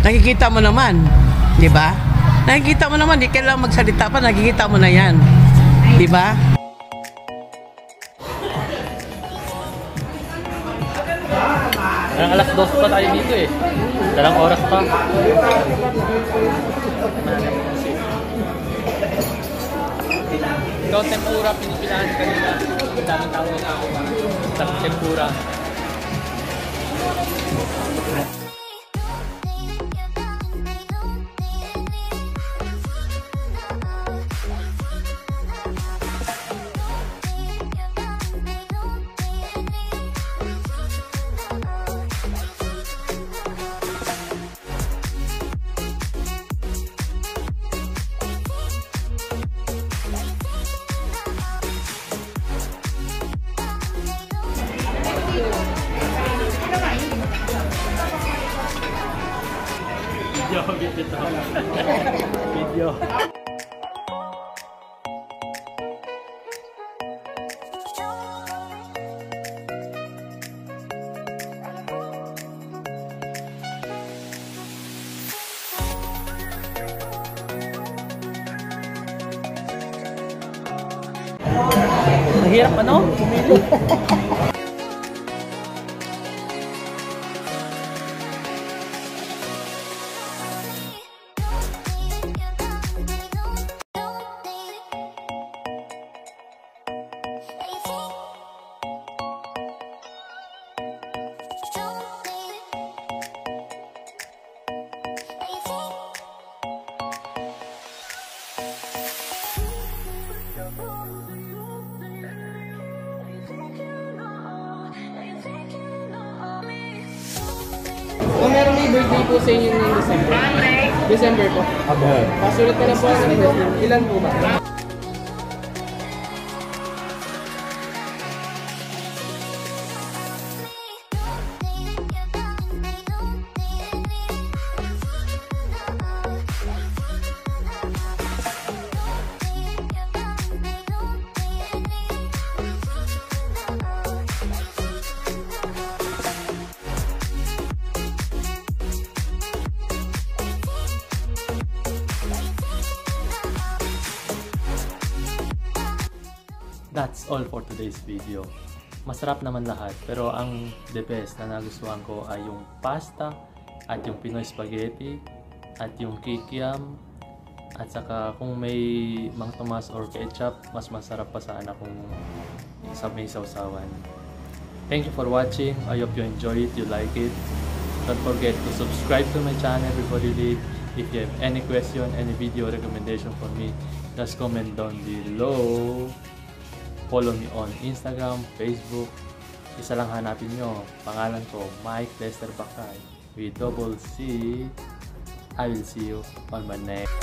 Nakikita mo naman, di ba? Nakikita mo naman, di kailangan magsalita pa, nakikita mo na yan. Di ba? Alas 2 pa tayo dito eh. Dalang oras pa. Ikaw, tempura, pinipilahan kanina. Daming tao na ako. Tempura. Video. Mahirap ano? Pumili. Kung meron may birthday po sa inyo ng December. December po. Pasulat ko na po ang ilan po ba? That's all for today's video. Masarap naman lahat, pero ang the best na nagustuhan ko ay yung pasta at yung Pinoy spaghetti at yung kikiam at saka kung may Mang Tomas or ketchup, mas masarap pa sana kung may sausawan. Thank you for watching. I hope you enjoy it, you like it. Don't forget to subscribe to my channel before you leave. If you have any question, any video recommendation for me, just comment down below. Follow me on Instagram, Facebook. Isa lang hanapin nyo. Pangalan ko, Mike Lester Bakay with double C. I will see you on my next.